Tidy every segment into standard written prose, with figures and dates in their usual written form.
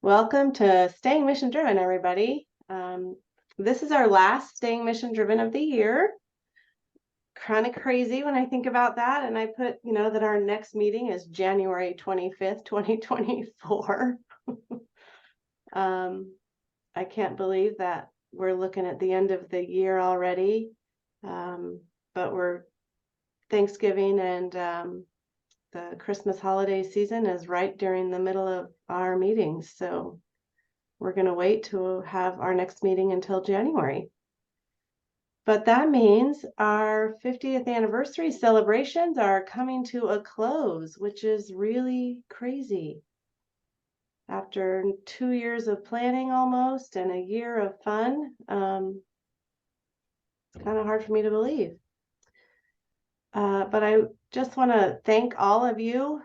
Welcome to Staying Mission Driven, everybody. This is our last Staying Mission Driven of the year. Kind of crazy when I think about that. And I put, that our next meeting is January 25th, 2024. I can't believe that we're looking at the end of the year already. But we're Thanksgiving and the Christmas holiday season is right during the middle of our meetings. So we're going to wait to have our next meeting until January. But that means our 50th anniversary celebrations are coming to a close, which is really crazy. After 2 years of planning almost and a year of fun, it's kind of hard for me to believe. But I just want to thank all of you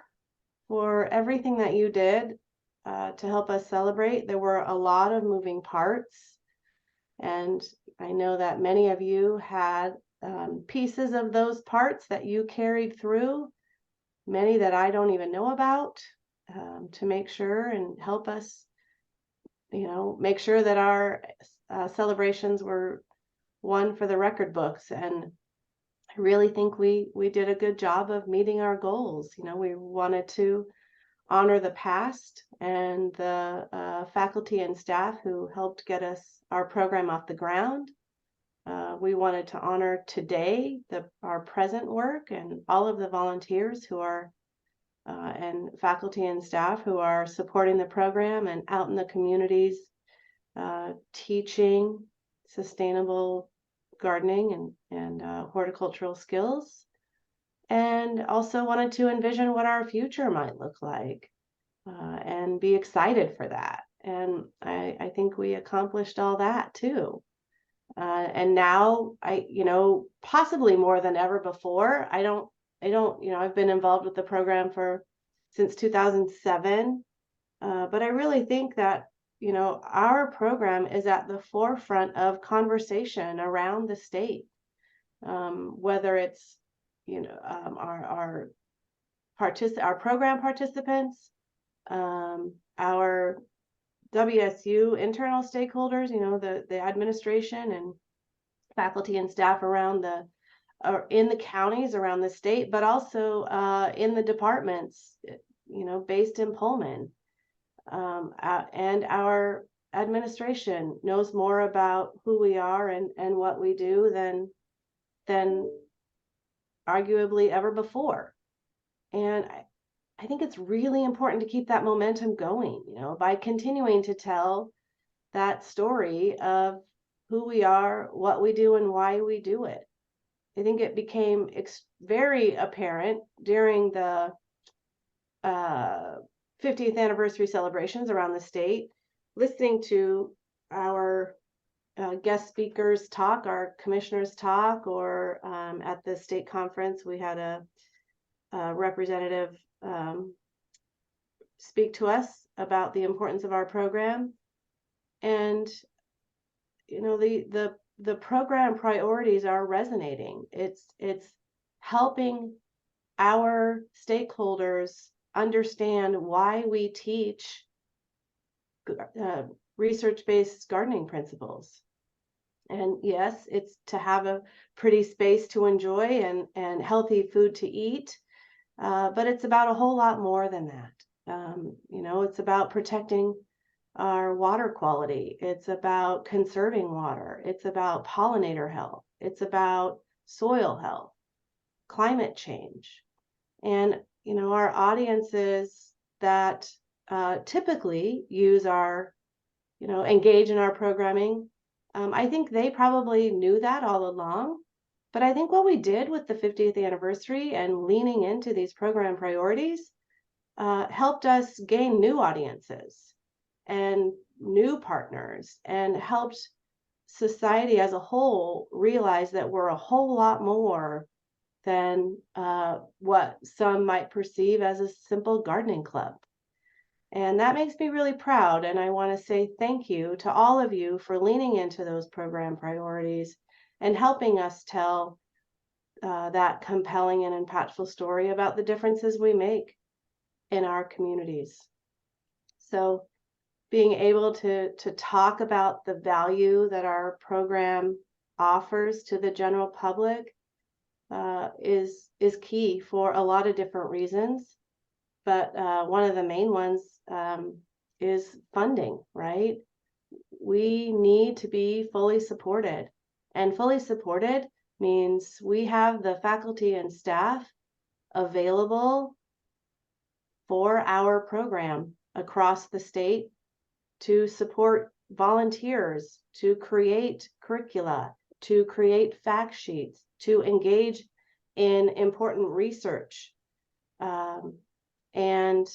for everything that you did to help us celebrate. There were a lot of moving parts, and I know that many of you had pieces of those parts that you carried through, many that I don't even know about, to make sure and help us, make sure that our celebrations were one for the record books. And I really think we did a good job of meeting our goals. We wanted to honor the past and the faculty and staff who helped get our program off the ground. We wanted to honor today our present work and all of the volunteers who are and faculty and staff who are supporting the program and out in the communities teaching sustainable gardening and horticultural skills. And also wanted to envision what our future might look like and be excited for that. And I think we accomplished all that too. And now possibly more than ever before, I've been involved with the program since 2007. But I really think that, our program is at the forefront of conversation around the state, whether it's, our program participants, our WSU internal stakeholders, the administration and faculty and staff in the counties around the state, but also in the departments, based in Pullman. And our administration knows more about who we are and what we do than arguably ever before. And I think it's really important to keep that momentum going, by continuing to tell that story of who we are, what we do, and why we do it. I think it became very apparent during the 50th anniversary celebrations around the state, listening to our guest speakers talk, our commissioners talk, or at the state conference, we had a representative speak to us about the importance of our program. And the program priorities are resonating. It's helping our stakeholders understand why we teach research-based gardening principles. And yes, it's to have a pretty space to enjoy and healthy food to eat, but it's about a whole lot more than that. It's about protecting our water quality. It's about conserving water. It's about pollinator health. It's about soil health, climate change. And, our audiences that typically engage in our programming, I think they probably knew that all along. But I think what we did with the 50th anniversary and leaning into these program priorities helped us gain new audiences and new partners, and helped society as a whole realize that we're a whole lot more than what some might perceive as a simple gardening club. And that makes me really proud. And I want to say thank you to all of you for leaning into those program priorities and helping us tell that compelling and impactful story about the differences we make in our communities. So being able to talk about the value that our program offers to the general public is key for a lot of different reasons. But one of the main ones is funding, right? We need to be fully supported, and fully supported means we have the faculty and staff available for our program across the state to support volunteers, to create curricula, to create fact sheets, to engage in important research. And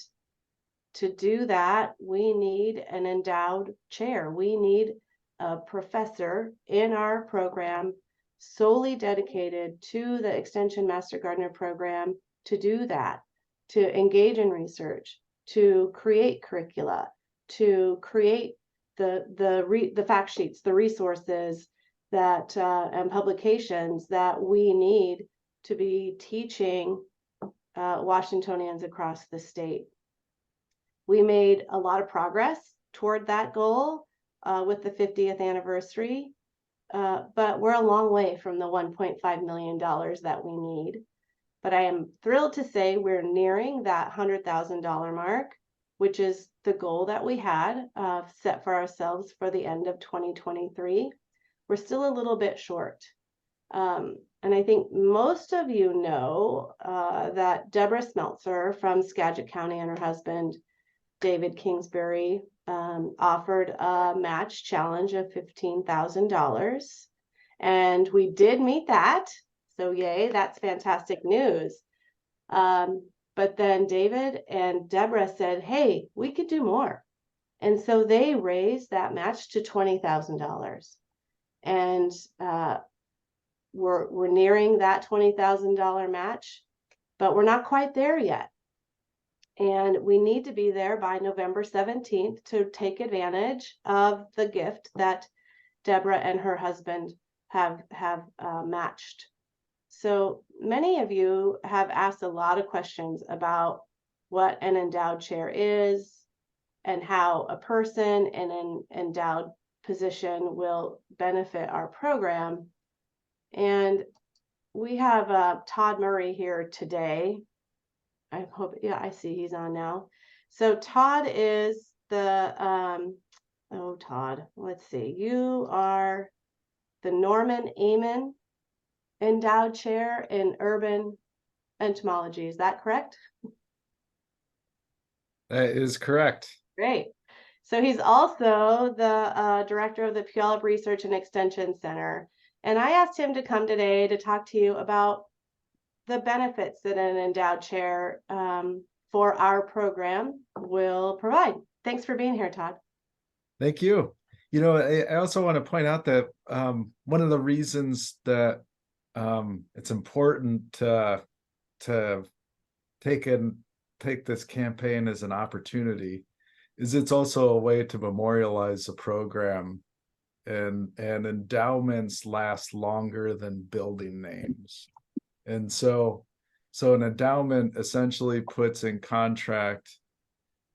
to do that, we need an endowed chair. We need a professor in our program solely dedicated to the Extension Master Gardener program to do that, to engage in research, to create curricula, to create the fact sheets, the resources that and publications that we need to be teaching Washingtonians across the state. We made a lot of progress toward that goal with the 50th anniversary, but we're a long way from the $1.5 million that we need. But I am thrilled to say we're nearing that $100,000 mark, which is the goal that we had set for ourselves for the end of 2023. We're still a little bit short. And I think most of you know that Deborah Smeltzer from Skagit County and her husband, David Kingsbury, offered a match challenge of $15,000. And we did meet that. So yay, that's fantastic news. But then David and Deborah said, hey, we could do more. And so they raised that match to $20,000. And we're nearing that $20,000 match, but we're not quite there yet. And we need to be there by November 17th to take advantage of the gift that Deborah and her husband have matched. So many of you have asked a lot of questions about what an endowed chair is and how a person in an endowed position will benefit our program. And we have Todd Murray here today. I hope, yeah, I see he's on now. So Todd is the, oh, Todd, let's see. You are the Norman Amen Endowed Chair in Urban Entomology. Is that correct? That is correct. Great. So he's also the director of the Puyallup Research and Extension Center. And I asked him to come today to talk to you about the benefits that an endowed chair for our program will provide. Thanks for being here, Todd. Thank you. You know, I also want to point out that one of the reasons that it's important to take this campaign as an opportunity is it's also a way to memorialize the program, and endowments last longer than building names. And so an endowment essentially puts in contract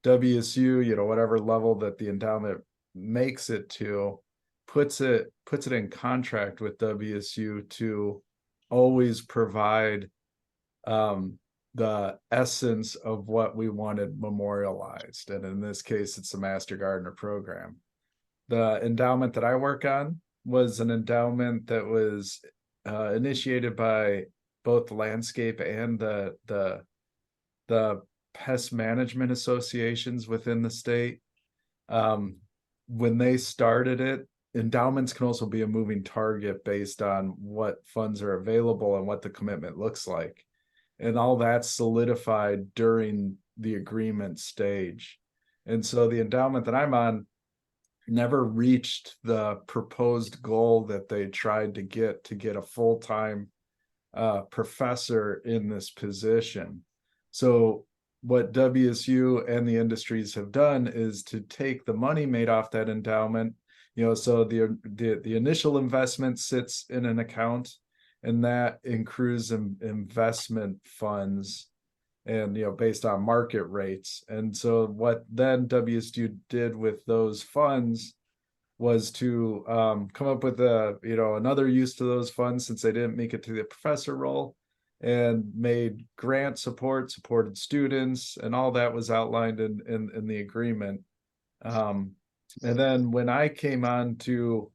WSU, you know, whatever level that the endowment makes it to, puts it in contract with WSU to always provide the essence of what we wanted memorialized. And in this case, it's the Master Gardener program. The endowment that I work on was an endowment that was initiated by both the landscape and the pest management associations within the state. When they started it, endowments can also be a moving target based on what funds are available and what the commitment looks like. And all that's solidified during the agreement stage. And so the endowment that I'm on never reached the proposed goal that they tried to get a full-time professor in this position. So what WSU and the industries have done is to take the money made off that endowment, you know, so the initial investment sits in an account, and that accrues investment funds and based on market rates. And so what then WSU did with those funds was to come up with another use to those funds, since they didn't make it to the professor role, and made grant supported students, and all that was outlined in the agreement. And then when I came on to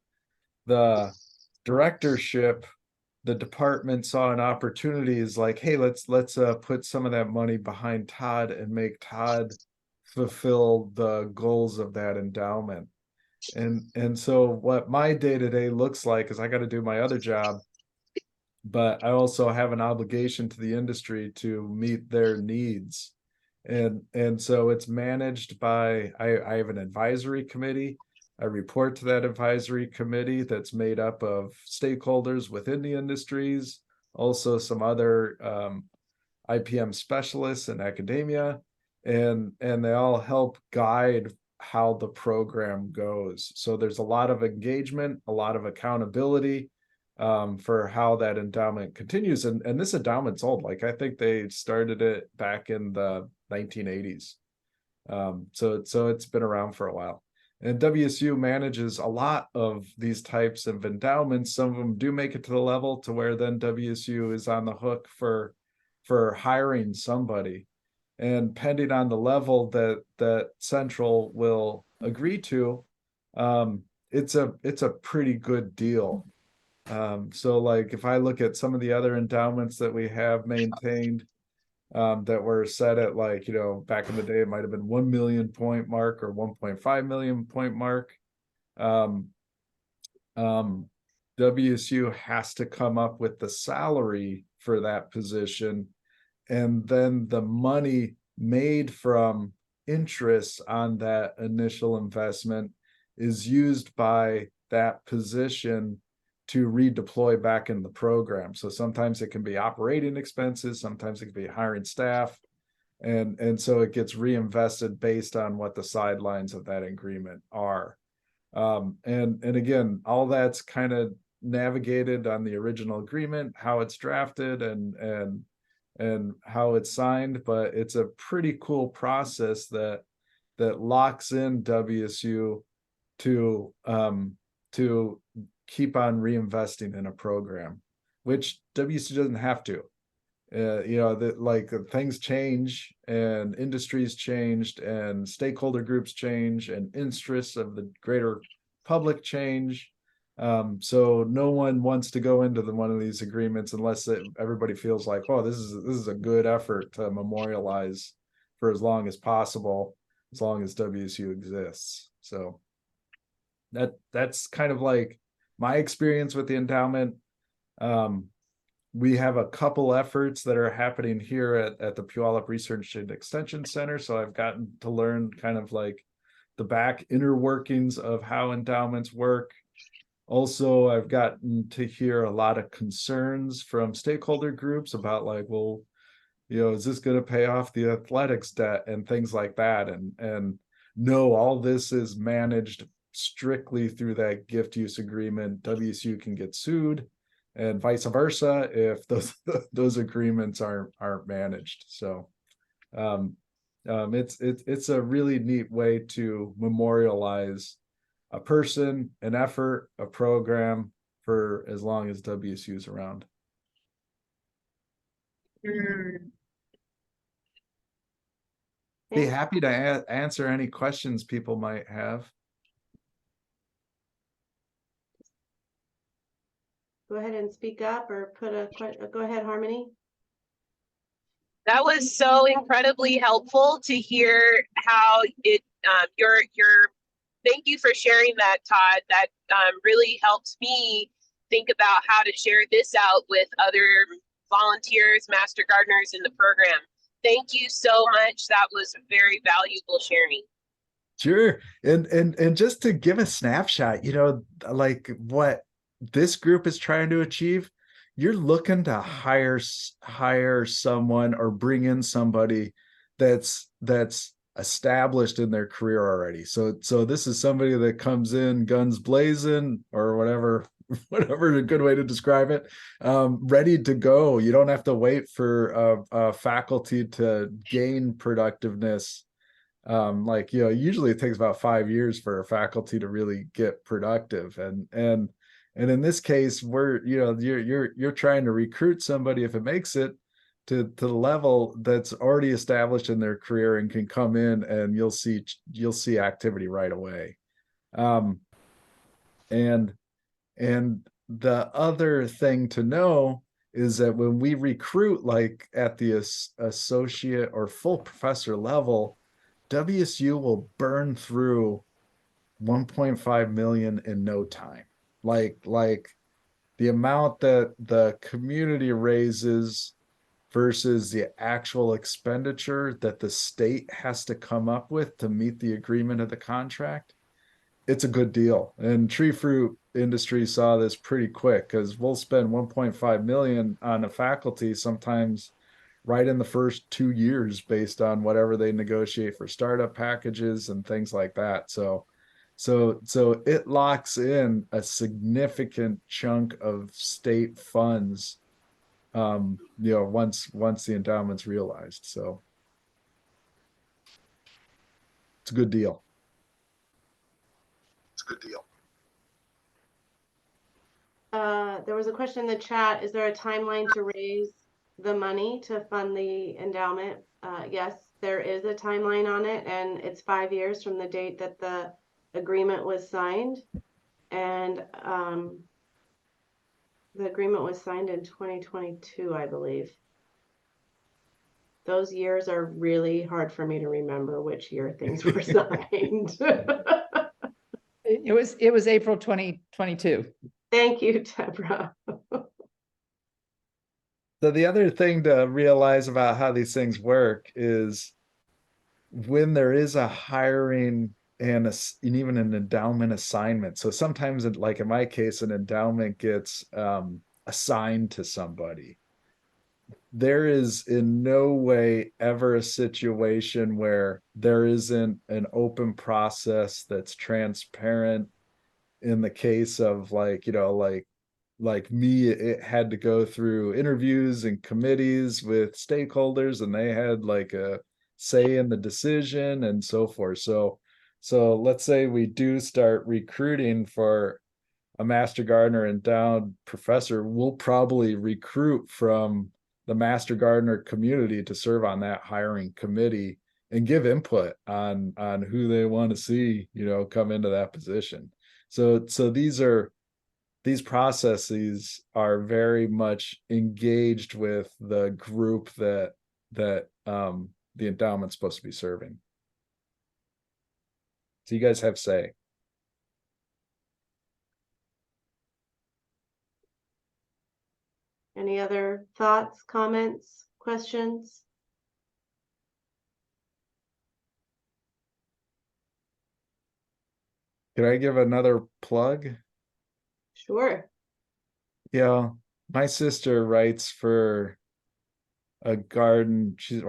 the directorship, the department saw an opportunity, is like, hey, let's put some of that money behind Todd and make Todd fulfill the goals of that endowment. And so what my day-to-day looks like is I got to do my other job, but I also have an obligation to the industry to meet their needs. And so it's managed by, I have an advisory committee. I report to that advisory committee that's made up of stakeholders within the industries, also some other IPM specialists in academia, and they all help guide how the program goes. So there's a lot of engagement, a lot of accountability for how that endowment continues. And this endowment's old. Like, I think they started it back in the 1980s. So it's been around for a while. And WSU manages a lot of these types of endowments. Some of them do make it to the level to where then WSU is on the hook for hiring somebody. And pending on the level that Central will agree to, it's a pretty good deal. So like, if I look at some of the other endowments that we have maintained, that were set at, like, back in the day, it might have been 1 million point mark or 1.5 million point mark. Um, WSU has to come up with the salary for that position, and then the money made from interest on that initial investment is used by that position to redeploy back in the program. So sometimes it can be operating expenses, sometimes it can be hiring staff, and so it gets reinvested based on what the sidelines of that agreement are. And again, all that's kind of navigated on the original agreement, how it's drafted and how it's signed, but it's a pretty cool process that locks in WSU to keep on reinvesting in a program, which WSU doesn't have to. That things change and industries changed and stakeholder groups change and interests of the greater public change. So no one wants to go into one of these agreements unless everybody feels like, oh, this is a good effort to memorialize for as long as possible, as long as WSU exists. So that's kind of like my experience with the endowment. We have a couple efforts that are happening here at the Puyallup Research and Extension Center. So I've gotten to learn kind of like the back inner workings of how endowments work. Also, I've gotten to hear a lot of concerns from stakeholder groups about, like, well, is this going to pay off the athletics debt and things like that? And no, all this is managed strictly through that gift use agreement. WSU can get sued, and vice versa if those agreements aren't managed. So it's a really neat way to memorialize a person, an effort, a program for as long as WSU is around. Be happy to answer any questions people might have. Go ahead and speak up or go ahead, Harmony. That was so incredibly helpful to hear how it, thank you for sharing that, Todd. That really helps me think about how to share this out with other volunteers, master gardeners in the program. Thank you so much. That was very valuable sharing. Sure. And just to give a snapshot, like what this group is trying to achieve, you're looking to hire someone or bring in somebody that's established in their career already. So this is somebody that comes in guns blazing, or whatever whatever a good way to describe it, ready to go. You don't have to wait for a faculty to gain productiveness. Like, usually it takes about 5 years for a faculty to really get productive. And in this case, you're trying to recruit somebody, if it makes it to the level that's already established in their career and can come in, and you'll see activity right away. Um, and and the other thing to know is that when we recruit, like at the associate or full professor level, WSU will burn through 1.5 million in no time. Like the amount that the community raises versus the actual expenditure that the state has to come up with to meet the agreement of the contract, it's a good deal. And tree fruit industry saw this pretty quick, because we'll spend 1.5 million on a faculty sometimes right in the first 2 years based on whatever they negotiate for startup packages and things like that. So it locks in a significant chunk of state funds, once the endowment's realized. So it's a good deal. There was a question in the chat. Is there a timeline to raise the money to fund the endowment? Yes, there is a timeline on it, and it's 5 years from the date that the agreement was signed. And the agreement was signed in 2022, I believe. Those years are really hard for me to remember which year things were signed. It was April 2022. Thank you, Deborah. So the other thing to realize about how these things work is when there is a hiring and even an endowment assignment. So sometimes, like in my case, an endowment gets assigned to somebody. There is in no way ever a situation where there isn't an open process that's transparent. In the case of like me, it had to go through interviews and committees with stakeholders, and they had like a say in the decision and so forth. So let's say we do start recruiting for a master gardener endowed professor, we'll probably recruit from the master gardener community to serve on that hiring committee and give input on who they want to see, come into that position. So these processes are very much engaged with the group that the endowment's supposed to be serving. So you guys have say. Any other thoughts, comments, questions? Can I give another plug? Sure. Yeah, my sister writes for a garden. She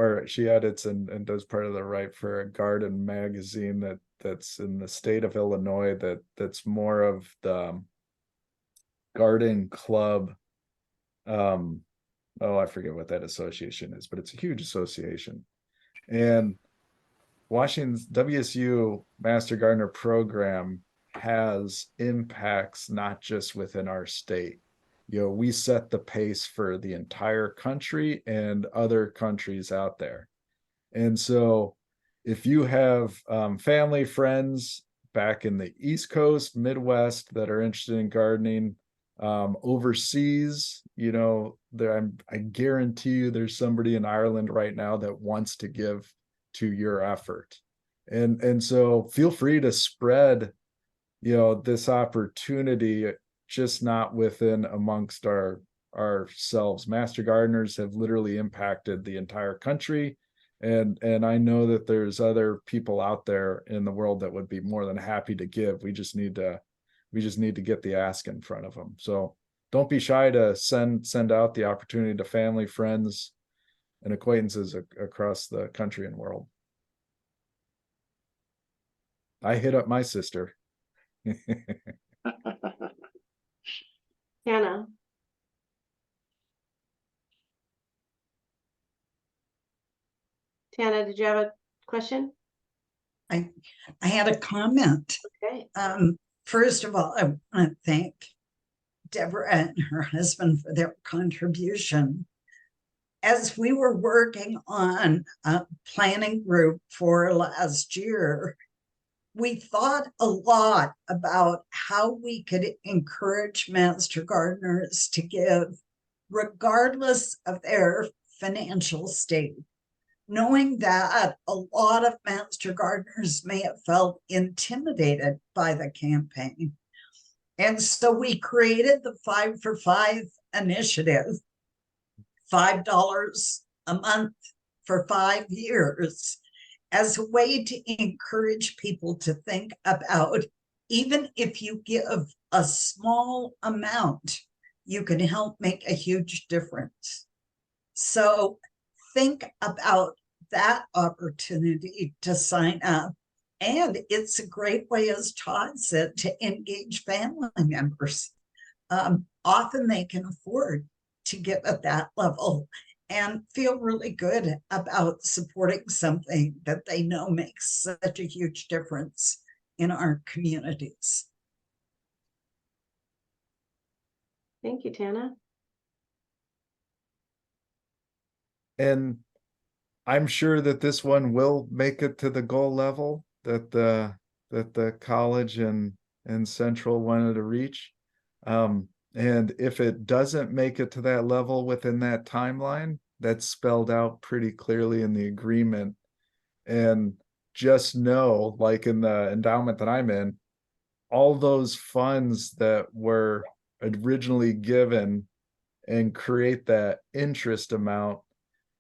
edits and does part of the write for a garden magazine that's in the state of Illinois, that's more of the garden club. Oh, I forget what that association is, but it's a huge association. And Washington's WSU Master Gardener program has impacts not just within our state. We set the pace for the entire country and other countries out there. And so if you have family, friends back in the East Coast, Midwest that are interested in gardening, overseas, I guarantee you there's somebody in Ireland right now that wants to give to your effort. And so feel free to spread, this opportunity, just not within amongst ourselves. Master gardeners have literally impacted the entire country. And I know that there's other people out there in the world that would be more than happy to give. We just need to get the ask in front of them. So don't be shy to send out the opportunity to family, friends, and acquaintances across the country and world. I hit up my sister. Hannah. Tana, did you have a question? I had a comment. Okay. First of all, I want to thank Deborah and her husband for their contribution. As we were working on a planning group for last year, we thought a lot about how we could encourage master gardeners to give, regardless of their financial state, knowing that a lot of master gardeners may have felt intimidated by the campaign. And so we created the 5 for 5 initiative, $5 a month for 5 years, as a way to encourage people to think about, even if you give a small amount, you can help make a huge difference. So think about that opportunity to sign up. And it's a great way, as Todd said, to engage family members. Often they can afford to give at that level and feel really good about supporting something that they know makes such a huge difference in our communities. Thank you, Tana. And I'm sure that this one will make it to the goal level that the college and Central wanted to reach. And if it doesn't make it to that level within that timeline, that's spelled out pretty clearly in the agreement. And just know, like in the endowment that I'm in, all those funds that were originally given and create that interest amount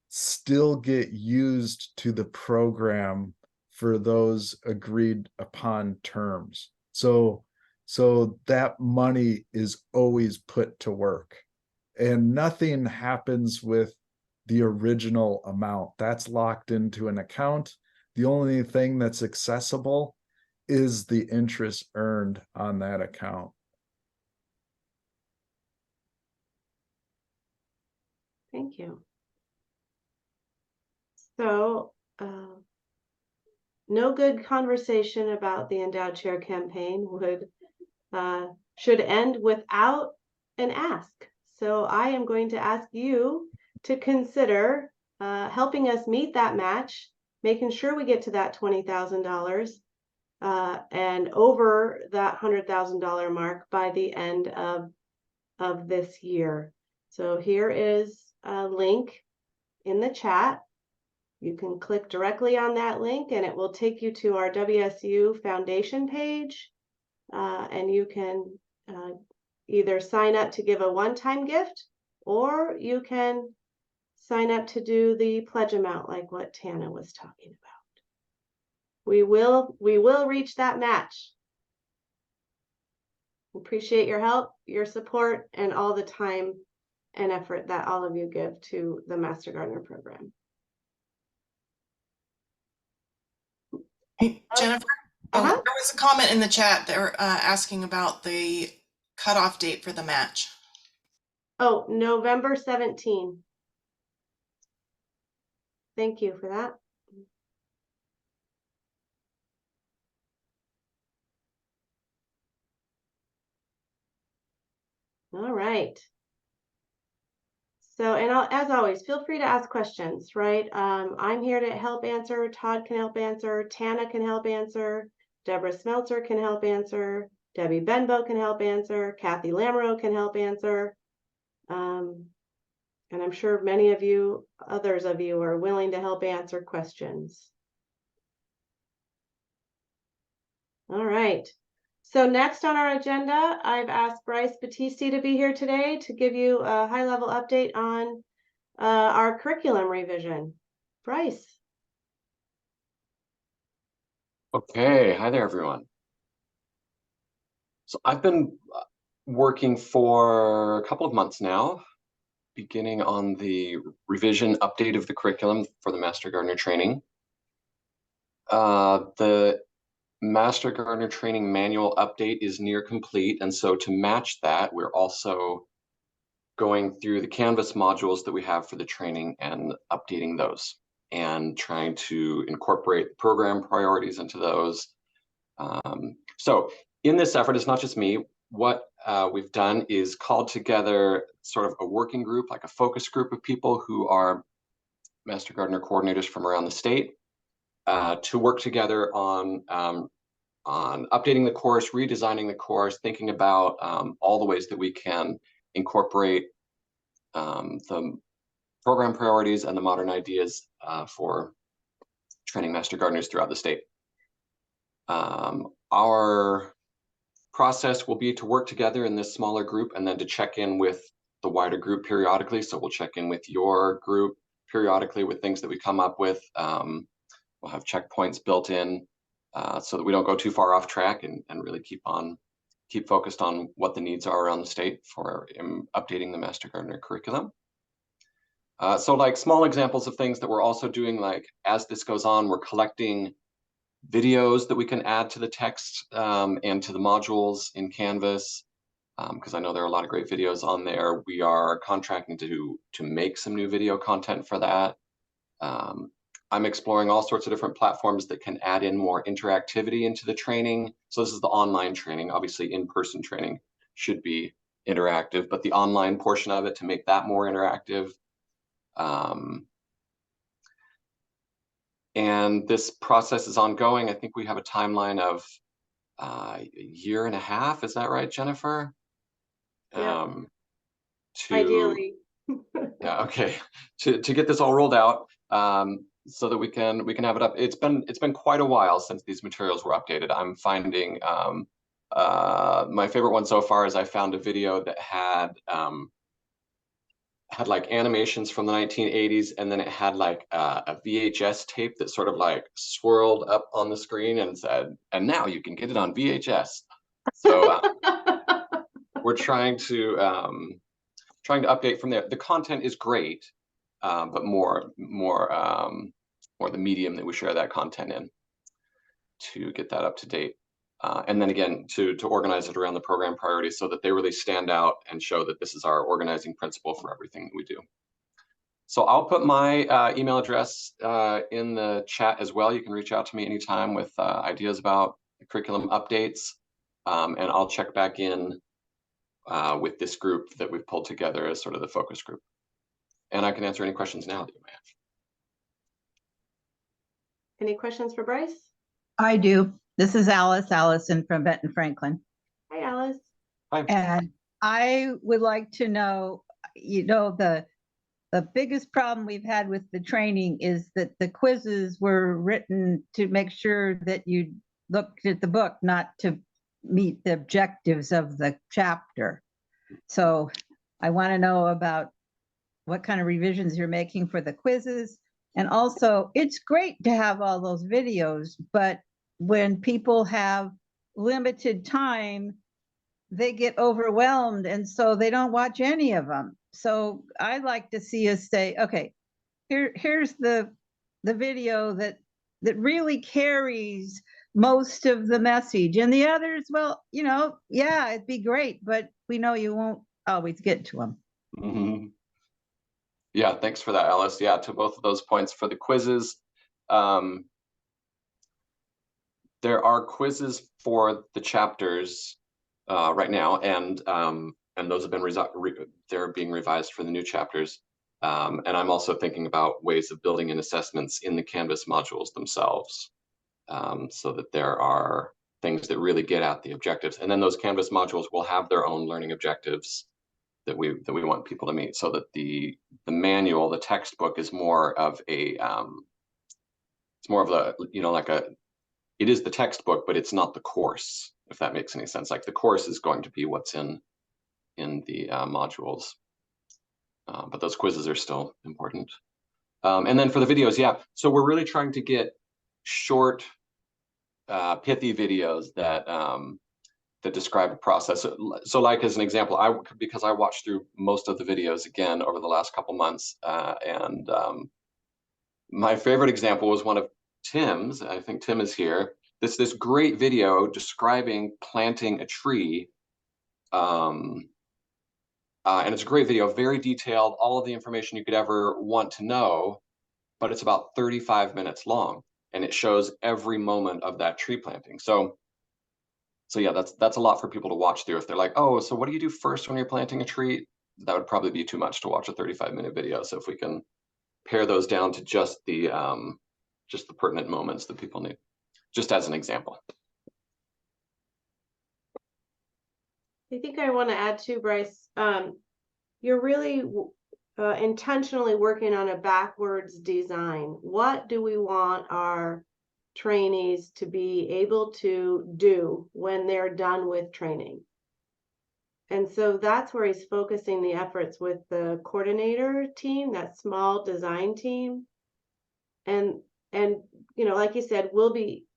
still get used to the program for those agreed upon terms. So that money is always put to work, and nothing happens with the original amount. That's locked into an account. The only thing that's accessible is the interest earned on that account. Thank you. So, no good conversation about the Endowed Chair campaign should end without an ask. So I am going to ask you to consider helping us meet that match, making sure we get to that $20,000 and over that $100,000 mark by the end of this year. So here is a link in the chat. You can click directly on that link and it will take you to our WSU Foundation page. And you can either sign up to give a one-time gift, or you can sign up to do the pledge amount like what Tana was talking about. We will reach that match. Appreciate your help, your support, and all the time and effort that all of you give to the Master Gardener program. Hey, Jennifer, Uh-huh. there was a comment in the chat. They're asking about the cutoff date for the match. Oh, November 17. Thank you for that. All right. So, and as always, feel free to ask questions, right? I'm here to help answer. Todd can help answer. Tana can help answer. Deborah Smeltzer can help answer. Debbie Benbow can help answer. Kathy Lamoureux can help answer. And I'm sure many of you, others of you, are willing to help answer questions. All right. So next on our agenda, I've asked Bryce Battisti to be here today to give you a high-level update on our curriculum revision. Bryce. Okay, hi there, everyone. So I've been working for a couple of months now, beginning on the revision update of the curriculum for the Master Gardener training. The Master Gardener training manual update is near complete. And so to match that, we're also going through the Canvas modules that we have for the training and updating those and trying to incorporate program priorities into those. So in this effort, it's not just me. What we've done is called together sort of a working group, like a focus group of people who are Master Gardener coordinators from around the state to work together on updating the course, redesigning the course, thinking about all the ways that we can incorporate the program priorities and the modern ideas for training Master Gardeners throughout the state. Our process will be to work together in this smaller group and then to check in with the wider group periodically. So we'll check in with your group periodically with things that we come up with. We'll have checkpoints built in so that we don't go too far off track and really keep focused on what the needs are around the state for updating the Master Gardener curriculum. So like small examples of things that we're also doing, like as this goes on, we're collecting videos that we can add to the text and to the modules in Canvas, because I know there are a lot of great videos on there. We are contracting to make some new video content for that. I'm exploring all sorts of different platforms that can add in more interactivity into the training. So this is the online training. Obviously, in-person training should be interactive, but the online portion of it to make that more interactive. And this process is ongoing. I think we have a timeline of a year and a half. Is that right, Jennifer? Yeah. To Ideally. yeah, okay. To get this all rolled out, so that we can have it up. It's been quite a while since these materials were updated. I'm finding my favorite one so far is I found a video that had like animations from the 1980s, and then it had like a VHS tape that sort of like swirled up on the screen and said, "And now you can get it on VHS." So we're trying to update from there. The content is great, but more the medium that we share that content in to get that up to date. And then again, to organize it around the program priorities so that they really stand out and show that this is our organizing principle for everything that we do. So I'll put my email address in the chat as well. You can reach out to me anytime with ideas about curriculum updates, and I'll check back in with this group that we've pulled together as sort of the focus group. And I can answer any questions now that you may have. Any questions for Bryce? I do. This is Allison from Benton Franklin. Hi, Alice. Hi. And I would like to know, the biggest problem we've had with the training is that the quizzes were written to make sure that you looked at the book, not to meet the objectives of the chapter. So I want to know about what kind of revisions you're making for the quizzes. And also, it's great to have all those videos, but when people have limited time, they get overwhelmed, and so they don't watch any of them. So I'd like to see us say, okay, here's the video that really carries most of the message, and the others, well, yeah, it'd be great, but we know you won't always get to them. Mm-hmm. Yeah, thanks for that, Alice. Yeah, to both of those points for the quizzes. There are quizzes for the chapters right now, and those have been they're being revised for the new chapters. And I'm also thinking about ways of building in assessments in the Canvas modules themselves, so that there are things that really get at the objectives. And then those Canvas modules will have their own learning objectives that we want people to meet, so that the manual, the textbook, is more of a it's more of a like a it is the textbook, but it's not the course, if that makes any sense. Like the course is going to be what's in the modules, but those quizzes are still important. And then for the videos, yeah. So we're really trying to get short, pithy videos that that describe a process. So like as an example, because I watched through most of the videos again over the last couple months, and my favorite example was one of Tim's. I think Tim is here. this great video describing planting a tree. And it's a great video, very detailed, all of the information you could ever want to know, but it's about 35 minutes long, and it shows every moment of that tree planting. So yeah, that's a lot for people to watch through. If they're like, oh, so what do you do first when you're planting a tree? That would probably be too much to watch a 35-minute video. So if we can pare those down to just the pertinent moments that people need, just as an example. I think I want to add too, Bryce, you're really intentionally working on a backwards design. What do we want our trainees to be able to do when they're done with training? And so that's where he's focusing the efforts with the coordinator team, that small design team. And you know, like you said,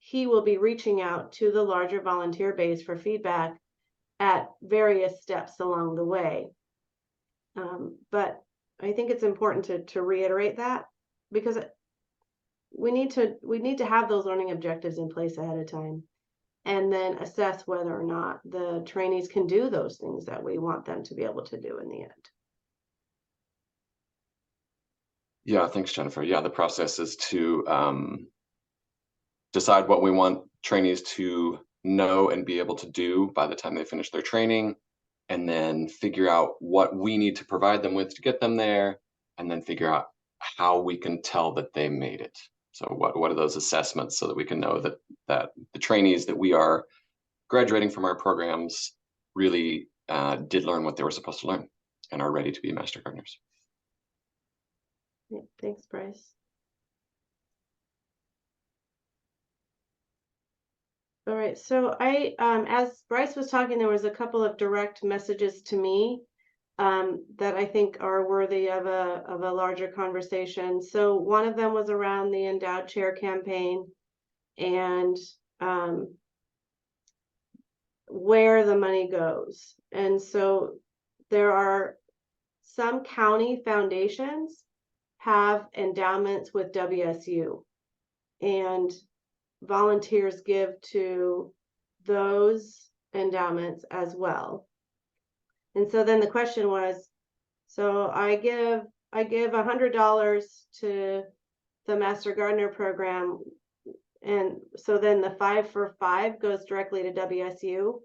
he will be reaching out to the larger volunteer base for feedback at various steps along the way. But I think it's important to reiterate that, because we need to have those learning objectives in place ahead of time, and then assess whether or not the trainees can do those things that we want them to be able to do in the end. Yeah, thanks, Jennifer. Yeah, the process is to decide what we want trainees to know and be able to do by the time they finish their training, and then figure out what we need to provide them with to get them there, and then figure out how we can tell that they made it. So what are those assessments, so that we can know that the trainees that we are graduating from our programs really did learn what they were supposed to learn and are ready to be master gardeners. Yeah, thanks, Bryce. All right, so as Bryce was talking, there was a couple of direct messages to me that I think are worthy of a larger conversation. So one of them was around the Endowed Chair campaign and where the money goes. And so there are some county foundations have endowments with WSU, and volunteers give to those endowments as well. And so then the question was, so I give $100 to the Master Gardener program, and so then the 5 for 5 goes directly to WSU.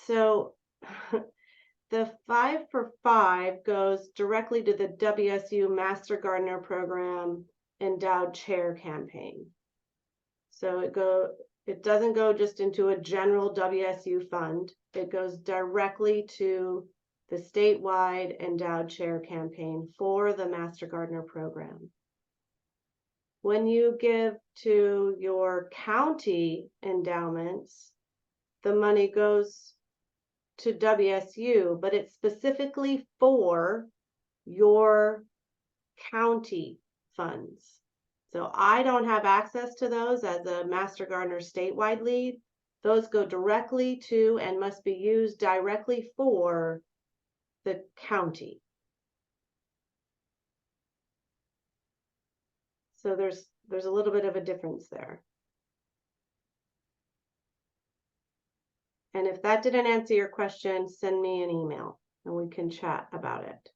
So the 5 for 5 goes directly to the WSU Master Gardener program Endowed Chair campaign. So it doesn't go just into a general WSU fund. It goes directly to the statewide Endowed Chair campaign for the Master Gardener program. When you give to your county endowments, the money goes to WSU, but it's specifically for your county funds. So I don't have access to those as a Master Gardener statewide lead. Those go directly to and must be used directly for the county. So there's a little bit of a difference there. And if that didn't answer your question, send me an email and we can chat about it.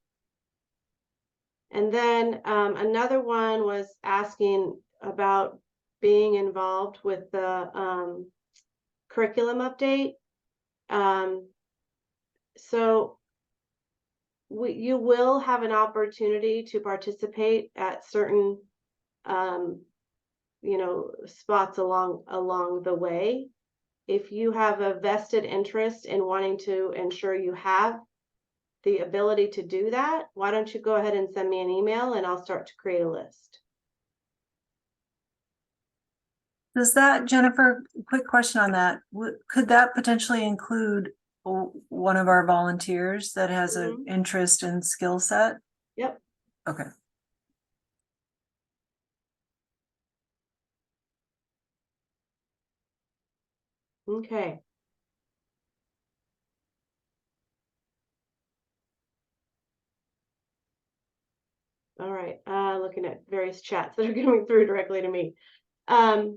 And then another one was asking about being involved with the curriculum update. So you will have an opportunity to participate at certain spots along the way. If you have a vested interest in wanting to ensure you have the ability to do that, why don't you go ahead and send me an email and I'll start to create a list. Does that, Jennifer, quick question on that. Could that potentially include one of our volunteers that has an interest and skill set? Yep. Okay. Okay. All right, looking at various chats that are coming through directly to me. So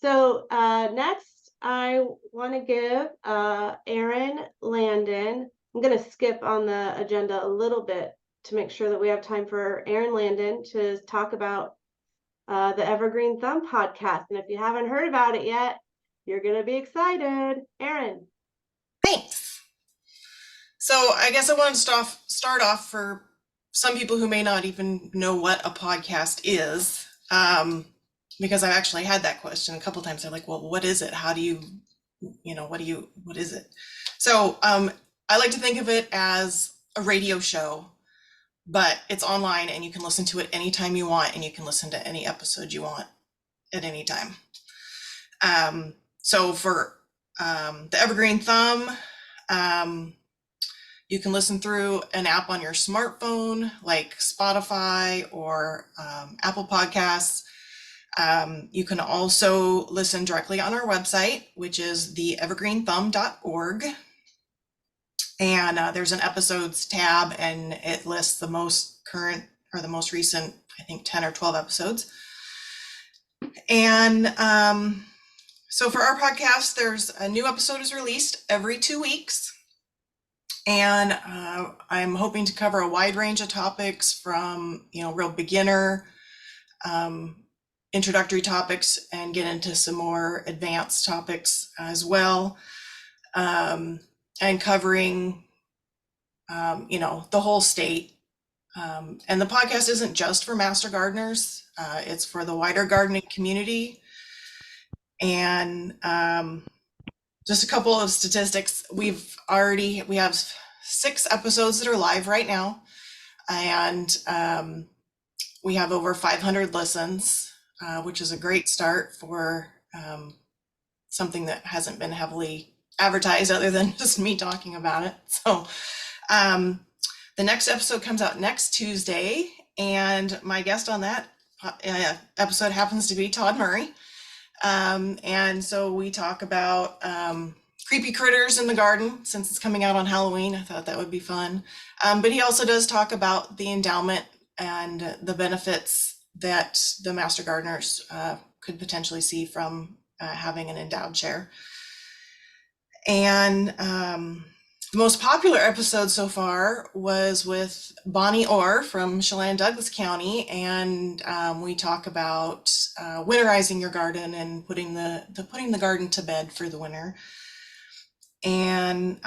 So next, I want to give Erin Landon. I'm going to skip on the agenda a little bit to make sure that we have time for Erin Landon to talk about the Evergreen Thumb podcast. And if you haven't heard about it yet, you're going to be excited. Erin. Thanks. So I guess I want to start off for some people who may not even know what a podcast is, because I've actually had that question a couple times. They're like, well, what is it? How do you, what is it? So I like to think of it as a radio show, but it's online and you can listen to it anytime you want, and you can listen to any episode you want at any time. So for the Evergreen Thumb, you can listen through an app on your smartphone like Spotify or Apple Podcasts. You can also listen directly on our website, which is theevergreenthumb.org. And there's an episodes tab, and it lists the most current or the most recent, I think 10 or 12 episodes. And so for our podcast, there's a new episode is released every 2 weeks. And I'm hoping to cover a wide range of topics from, real beginner, introductory topics, and get into some more advanced topics as well. And covering, the whole state. And the podcast isn't just for master gardeners. It's for the wider gardening community. And just a couple of statistics. We have 6 episodes that are live right now, and we have over 500 listens, which is a great start for something that hasn't been heavily advertised other than just me talking about it. So the next episode comes out next Tuesday, and my guest on that episode happens to be Todd Murray. And so we talk about creepy critters in the garden, since it's coming out on Halloween. I thought that would be fun. But he also does talk about the endowment and the benefits that the master gardeners could potentially see from having an endowed chair. And the most popular episode so far was with Bonnie Orr from Chelan Douglas County, and we talk about winterizing your garden and putting the garden to bed for the winter. And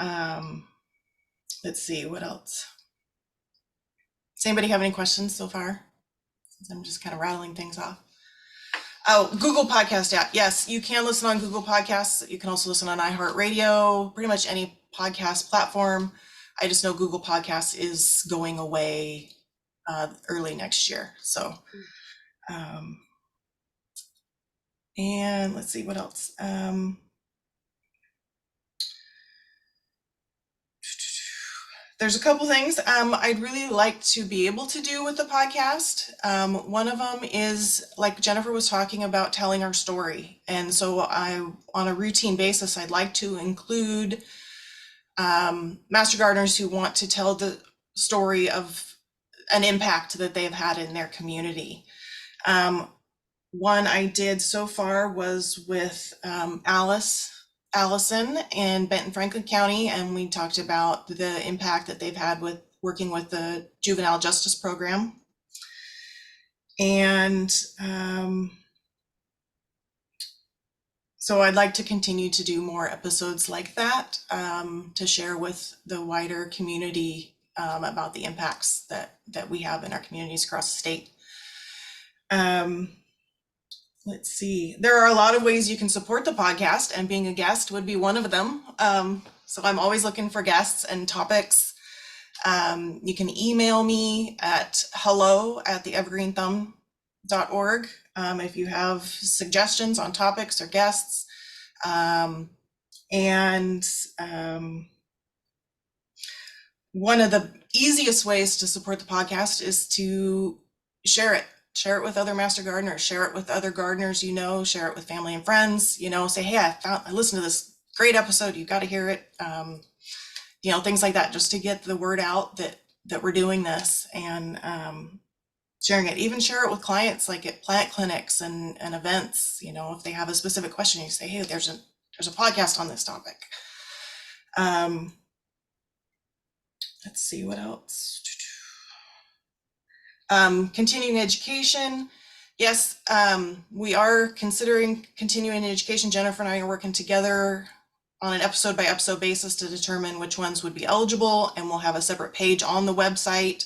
let's see, what else? Does anybody have any questions so far? Since I'm just kind of rattling things off. Oh, Google Podcast app. Yes, you can listen on Google Podcasts. You can also listen on iHeartRadio, pretty much any podcast platform. I just know Google Podcasts is going away early next year. So, and let's see what else. There's a couple things I'd really like to be able to do with the podcast. One of them is, like Jennifer was talking about, telling our story. And so on a routine basis, I'd like to include master gardeners who want to tell the story of an impact that they've had in their community. One I did so far was with Allison in Benton Franklin County, and we talked about the impact that they've had with working with the juvenile justice program. And so I'd like to continue to do more episodes like that to share with the wider community about the impacts that we have in our communities across the state. Let's see. There are a lot of ways you can support the podcast, and being a guest would be one of them. So I'm always looking for guests and topics. You can email me at hello@theevergreenthumb.org if you have suggestions on topics or guests. One of the easiest ways to support the podcast is to share it. Share it with other master gardeners, share it with other gardeners, share it with family and friends, say, hey, I listened to this great episode. You got to hear it. Things like that, just to get the word out that we're doing this. And sharing it. Even share it with clients, like at plant clinics and events. You know, if they have a specific question, you say, hey, there's a podcast on this topic. Let's see what else. Continuing education. Yes, we are considering continuing education. Jennifer and I are working together on an episode by episode basis to determine which ones would be eligible, and we'll have a separate page on the website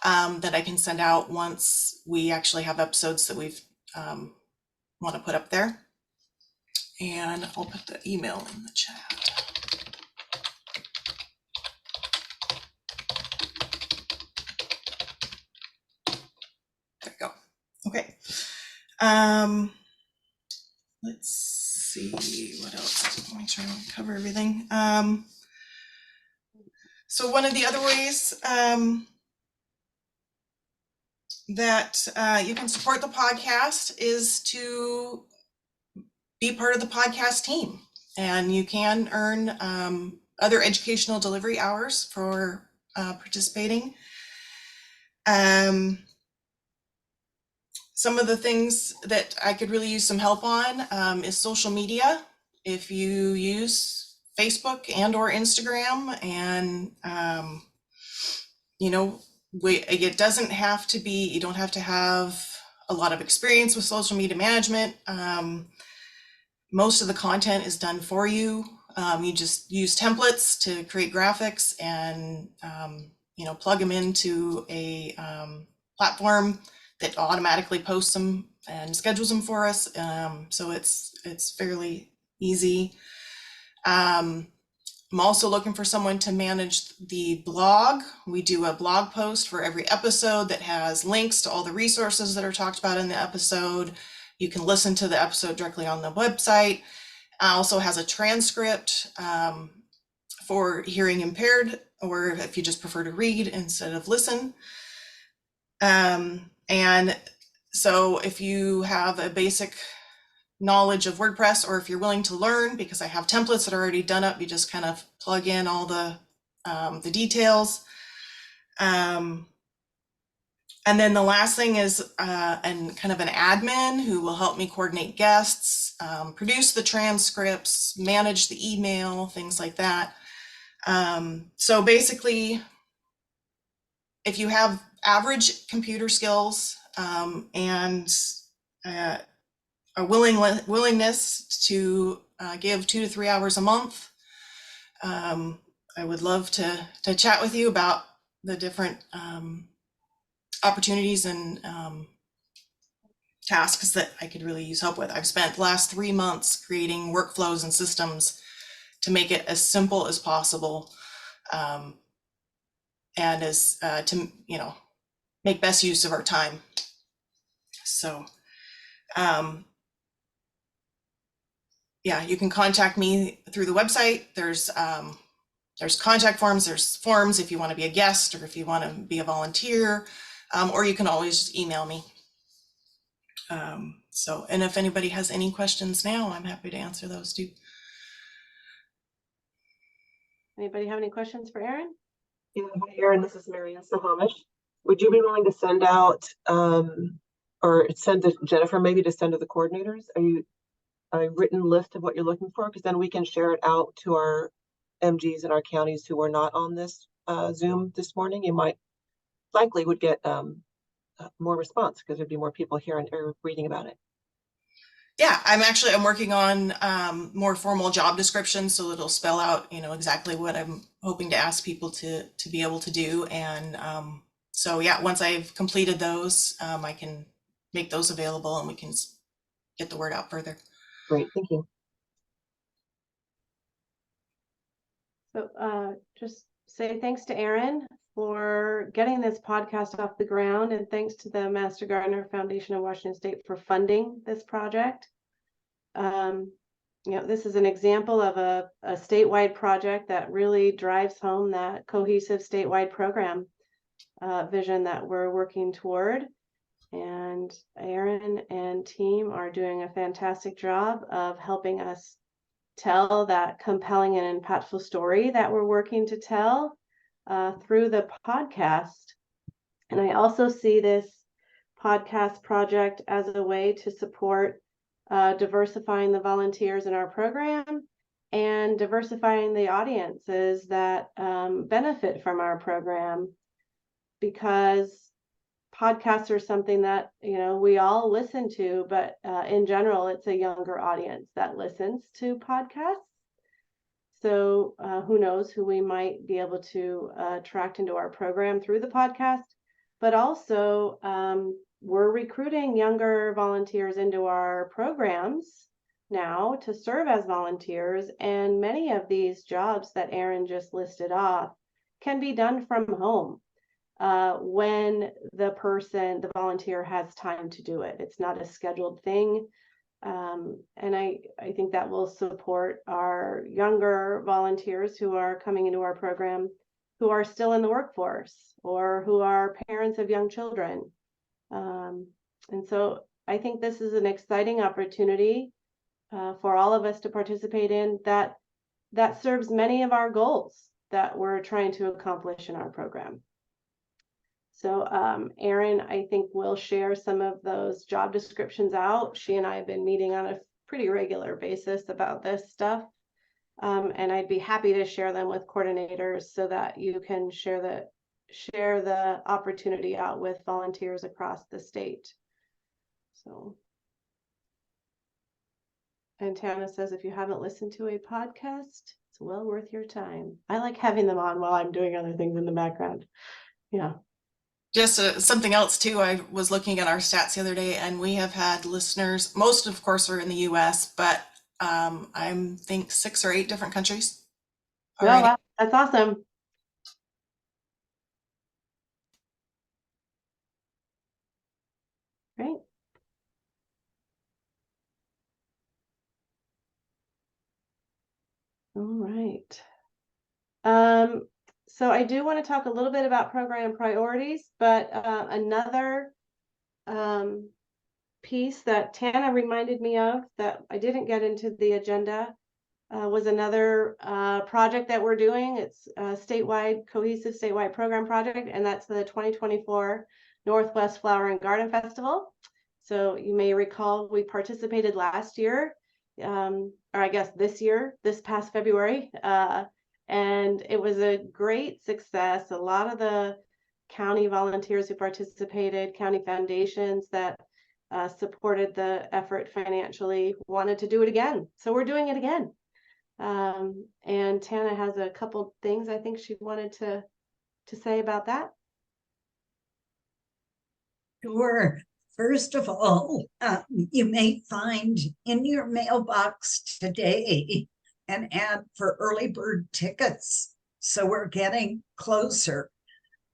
that I can send out once we actually have episodes that we've want to put up there. And I'll put the email in the chat. There we go. Okay. Let's see what else. Make sure I cover everything. So one of the other ways that you can support the podcast is to be part of the podcast team, and you can earn other educational delivery hours for participating. Some of the things that I could really use some help on is social media. If you use Facebook and or Instagram, and you know, it doesn't have to be, you don't have to have a lot of experience with social media management. Most of the content is done for you. You just use templates to create graphics and you know, plug them into a platform that automatically posts them and schedules them for us. So it's fairly easy. I'm also looking for someone to manage the blog. We do a blog post for every episode that has links to all the resources that are talked about in the episode. You can listen to the episode directly on the website. It also has a transcript for hearing impaired, or if you just prefer to read instead of listen. And so if you have a basic knowledge of WordPress, or if you're willing to learn, because I have templates that are already done up, you just kind of plug in all the details. And then the last thing is and kind of an admin who will help me coordinate guests, produce the transcripts, manage the email, things like that. So basically, if you have average computer skills and a willingness to give 2 to 3 hours a month, I would love to chat with you about the different opportunities and tasks that I could really use help with. I've spent the last 3 months creating workflows and systems to make it as simple as possible, and as to, you know, make best use of our time. So yeah, you can contact me through the website. There's contact forms, there's forms if you want to be a guest or if you want to be a volunteer, or you can always just email me. So, and if anybody has any questions now, I'm happy to answer those too. Anybody have any questions for Erin? Yeah, hi Erin, this is Marianne Sahamish. Would you be willing to send out or send to Jennifer maybe to send to the coordinators? Are you a written list of what you're looking for? Because then we can share it out to our MGs and our counties who were not on this Zoom this morning. You might likely would get more response because there'd be more people hearing or reading about it. Yeah, I'm working on more formal job descriptions, so it'll spell out, you know, exactly what I'm hoping to ask people to be able to do. And so yeah, once I've completed those, I can make those available and we can get the word out further. Great, thank you. So just say thanks to Erin for getting this podcast off the ground, and thanks to the Master Gardener Foundation of Washington State for funding this project. You know, this is an example of a statewide project that really drives home that cohesive statewide program vision that we're working toward. And Erin and team are doing a fantastic job of helping us tell that compelling and impactful story that we're working to tell through the podcast. And I also see this podcast project as a way to support diversifying the volunteers in our program and diversifying the audiences that benefit from our program, because podcasts are something that, you know, we all listen to, but in general, it's a younger audience that listens to podcasts. So who knows who we might be able to attract into our program through the podcast, but also we're recruiting younger volunteers into our programs now to serve as volunteers. And many of these jobs that Aaron just listed off can be done from home when the volunteer has time to do it. It's not a scheduled thing. And I think that will support our younger volunteers who are coming into our program, who are still in the workforce or who are parents of young children. And so I think this is an exciting opportunity for all of us to participate in that serves many of our goals that we're trying to accomplish in our program. So Erin, I think will share some of those job descriptions out. She and I have been meeting on a pretty regular basis about this stuff. And I'd be happy to share them with coordinators so that you can share the opportunity out with volunteers across the state. So, and Tana says, if you haven't listened to a podcast, it's well worth your time. I like having them on while I'm doing other things in the background. Yeah. Just something else too, I was looking at our stats the other day, and we have had listeners, most of course are in the US, but I think 6 or 8 different countries already. Well, that's awesome. Great. All right. So I do want to talk a little bit about program priorities, but another piece that Tana reminded me of that I didn't get into the agenda was another project that we're doing. It's a cohesive statewide program project, and that's the 2024 Northwest Flower and Garden Festival. So you may recall we participated last year, or I guess this past February, and it was a great success. A lot of the county volunteers who participated, county foundations that supported the effort financially, wanted to do it again. So we're doing it again. And Tana has a couple things I think she wanted to say about that. Sure. First of all, you may find in your mailbox today an ad for early bird tickets. So we're getting closer.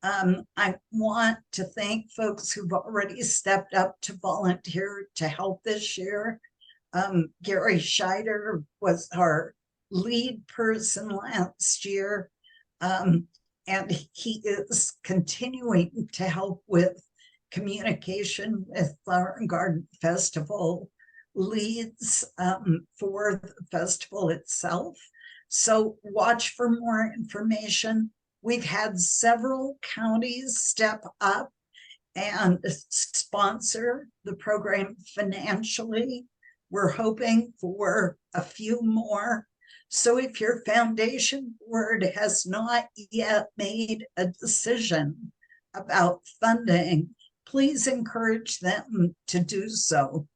I want to thank folks who've already stepped up to volunteer to help this year. Gary Scheider was our lead person last year, and he is continuing to help with communication with Flower and Garden Festival leads for the festival itself. So watch for more information. We've had several counties step up and sponsor the program financially. We're hoping for a few more. So if your foundation board has not yet made a decision about funding, please encourage them to do so.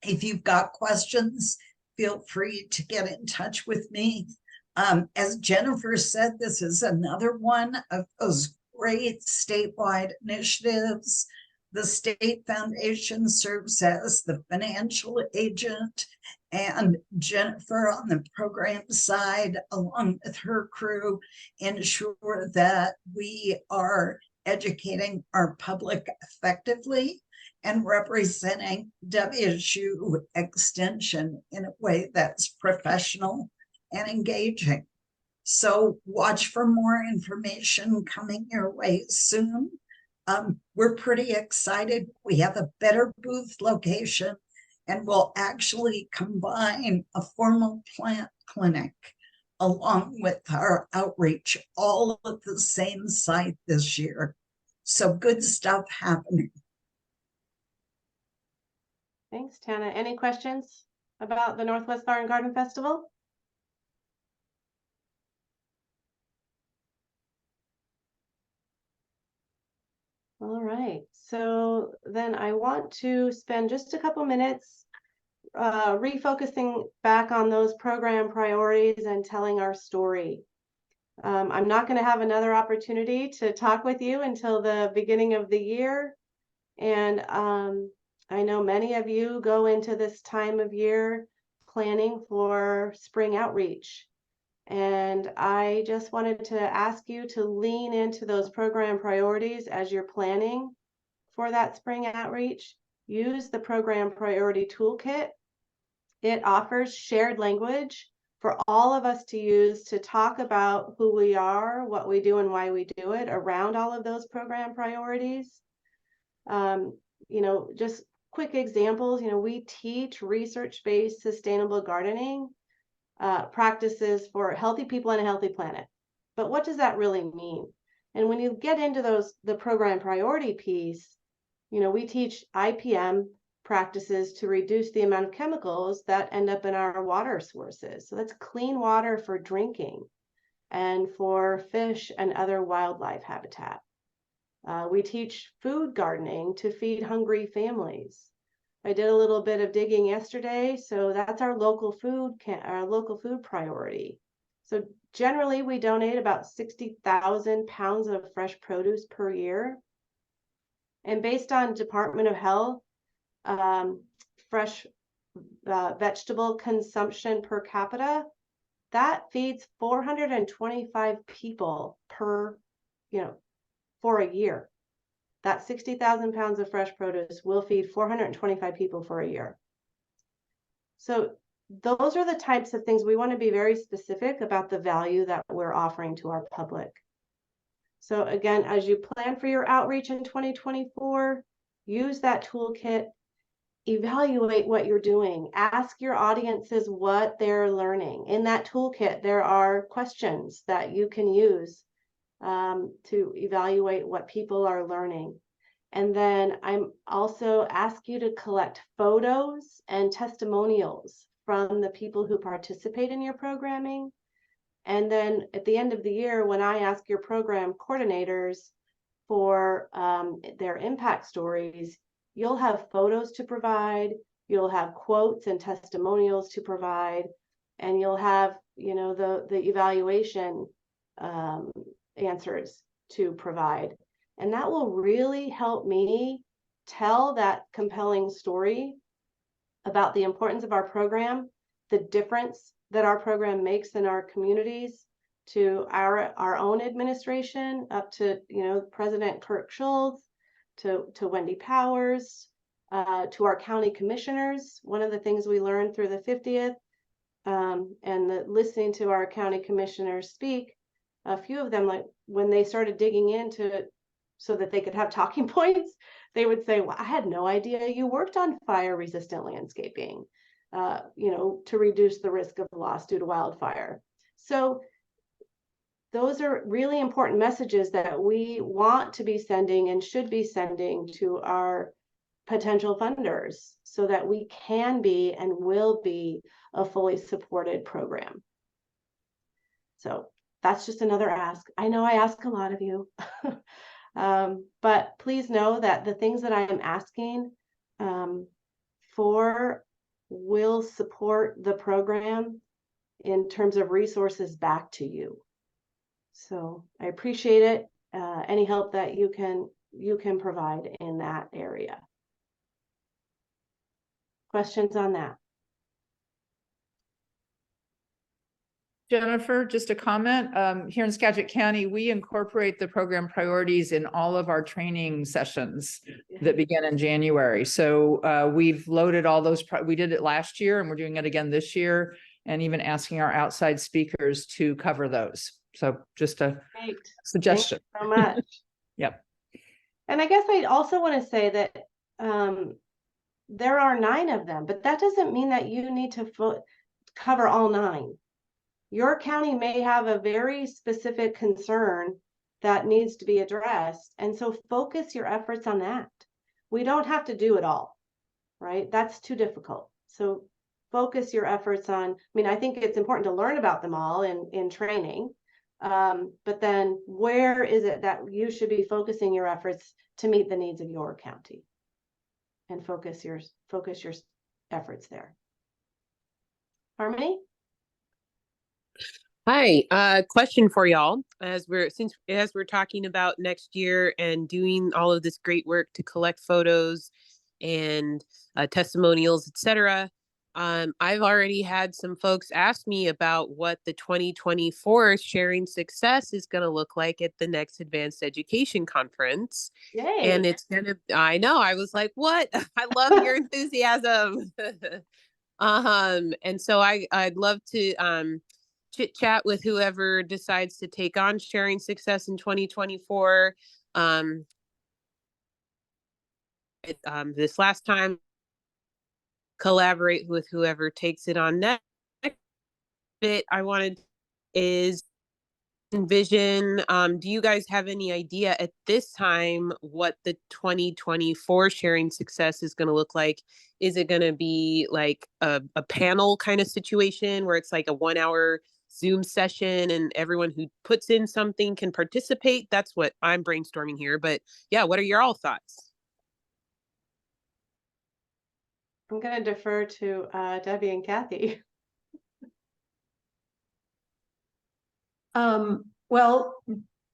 If you've got questions, feel free to get in touch with me. As Jennifer said, this is another one of those great statewide initiatives. The state foundation serves as the financial agent, and Jennifer on the program side, along with her crew, ensure that we are educating our public effectively and representing WSU Extension in a way that's professional and engaging. So watch for more information coming your way soon. We're pretty excited. We have a better booth location, and we'll actually combine a formal plant clinic along with our outreach all at the same site this year. So good stuff happening. Thanks, Tana. Any questions about the Northwest Flower and Garden Festival? All right, so then I want to spend just a couple minutes refocusing back on those program priorities and telling our story. I'm not going to have another opportunity to talk with you until the beginning of the year. And I know many of you go into this time of year planning for spring outreach. And I just wanted to ask you to lean into those program priorities as you're planning for that spring outreach. Use the program priority toolkit. It offers shared language for all of us to use to talk about who we are, what we do, and why we do it around all of those program priorities. Just quick examples, we teach research-based sustainable gardening practices for healthy people and a healthy planet. But what does that really mean? And when you get into the program priority piece, we teach IPM practices to reduce the amount of chemicals that end up in our water sources. So that's clean water for drinking and for fish and other wildlife habitat. We teach food gardening to feed hungry families. I did a little bit of digging yesterday, so that's our local food priority. So generally, we donate about 60,000 pounds of fresh produce per year. And based on Department of Health, fresh vegetable consumption per capita, that feeds 425 people for a year. That 60,000 pounds of fresh produce will feed 425 people for a year. So those are the types of things we want to be very specific about the value that we're offering to our public. So again, as you plan for your outreach in 2024, use that toolkit, evaluate what you're doing, ask your audiences what they're learning. In that toolkit, there are questions that you can use to evaluate what people are learning. And then I'm also ask you to collect photos and testimonials from the people who participate in your programming. And then at the end of the year, when I ask your program coordinators for their impact stories, you'll have photos to provide, you'll have quotes and testimonials to provide, and you'll have, the evaluation answers to provide. And that will really help me tell that compelling story about the importance of our program, the difference that our program makes in our communities, to our own administration, up to President Kirk Schultz, to Wendy Powers, to our county commissioners. One of the things we learned through the 50th and listening to our county commissioners speak, a few of them, like when they started digging into it so that they could have talking points, they would say, well, I had no idea you worked on fire resistant landscaping, to reduce the risk of loss due to wildfire. So those are really important messages that we want to be sending and should be sending to our potential funders so that we can be and will be a fully supported program. So that's just another ask. I know I ask a lot of you, but please know that the things that I am asking for will support the program in terms of resources back to you. So I appreciate it. Any help that you can provide in that area. Questions on that? Jennifer, just a comment. Here in Skagit County, we incorporate the program priorities in all of our training sessions that begin in January. So we've loaded all those. We did it last year and we're doing it again this year, and even asking our outside speakers to cover those. So just a suggestion. Thank you so much. Yep. And I guess I also want to say that there are 9 of them, but that doesn't mean that you need to cover all 9. Your county may have a very specific concern that needs to be addressed. And so focus your efforts on that. We don't have to do it all. right? That's too difficult. So focus your efforts on, I mean, I think it's important to learn about them all in training. But then where is it that you should be focusing your efforts to meet the needs of your county? And focus your efforts there. Harmony? Hi, question for y'all. As we're talking about next year and doing all of this great work to collect photos and testimonials, etc. I've already had some folks ask me about what the 2024 Sharing Success is going to look like at the next Advanced Education Conference. Yay. And it's I know, I was like, what? I love your enthusiasm. And so I'd love to chit chat with whoever decides to take on Sharing Success in 2024. This last time, collaborate with whoever takes it on next. Bit I wanted is envision. Do you guys have any idea at this time what the 2024 Sharing Success is going to look like? Is it going to be like a panel kind of situation where it's like a 1 hour Zoom session and everyone who puts in something can participate? That's what I'm brainstorming here. But yeah, what are your all thoughts? I'm going to defer to Debbie and Kathy. Well,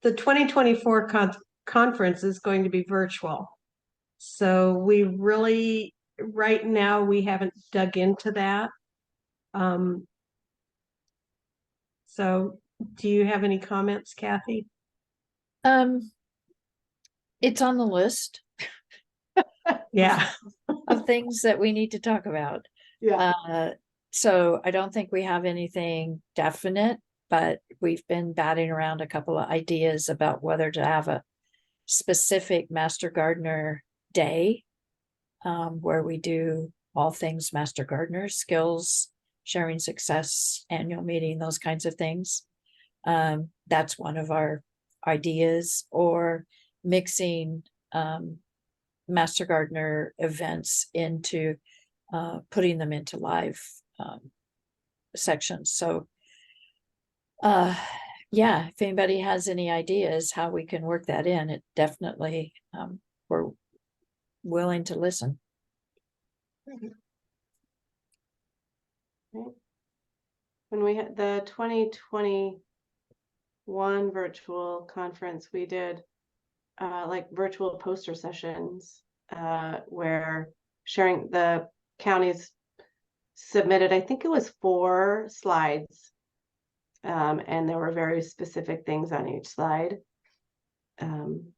the 2024 conference is going to be virtual. So we really, right now, we haven't dug into that. So do you have any comments, Kathy? It's on the list. Yeah. Of things that we need to talk about. Yeah. So I don't think we have anything definite, but we've been batting around a couple of ideas about whether to have a specific Master Gardener Day, where we do all things Master Gardener, skills, Sharing Success, annual meeting, those kinds of things. That's one of our ideas, or mixing Master Gardener events into putting them into live sections. So yeah, if anybody has any ideas how we can work that in, it definitely we're willing to listen. When we had the 2021 virtual conference, we did like virtual poster sessions where sharing the counties submitted, I think it was 4 slides, and there were very specific things on each slide, and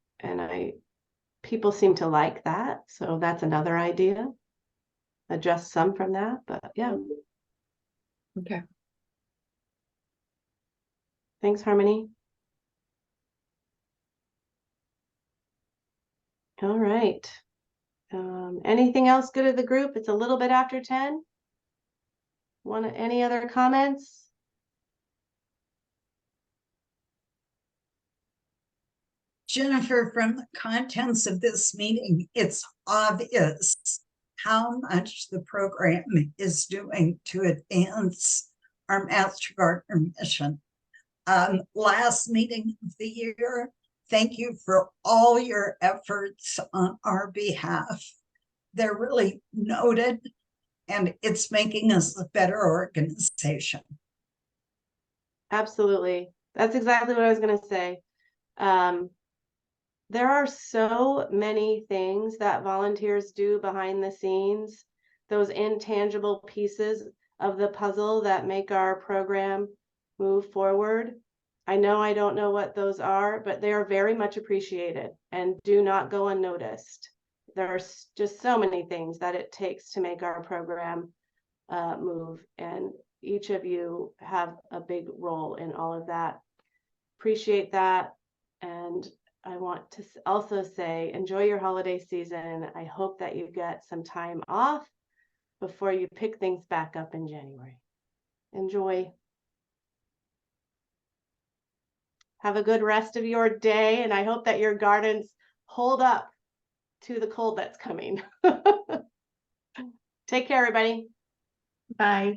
people seem to like that, so that's another idea. Adjust some from that, but yeah. Okay. Thanks, Harmony. All right. Anything else good of the group? It's a little bit after 10. Any other comments? Jennifer, from the contents of this meeting, it's obvious how much the program is doing to advance our Master Gardener mission. Last meeting of the year, thank you for all your efforts on our behalf. They're really noted, and it's making us a better organization. Absolutely. That's exactly what I was going to say. There are so many things that volunteers do behind the scenes, those intangible pieces of the puzzle that make our program move forward. I know I don't know what those are, but they are very much appreciated and do not go unnoticed. There are just so many things that it takes to make our program move, and each of you have a big role in all of that. Appreciate that. And I want to also say, enjoy your holiday season. I hope that you get some time off before you pick things back up in January. Enjoy. Have a good rest of your day, and I hope that your gardens hold up to the cold that's coming. Take care, everybody. Bye.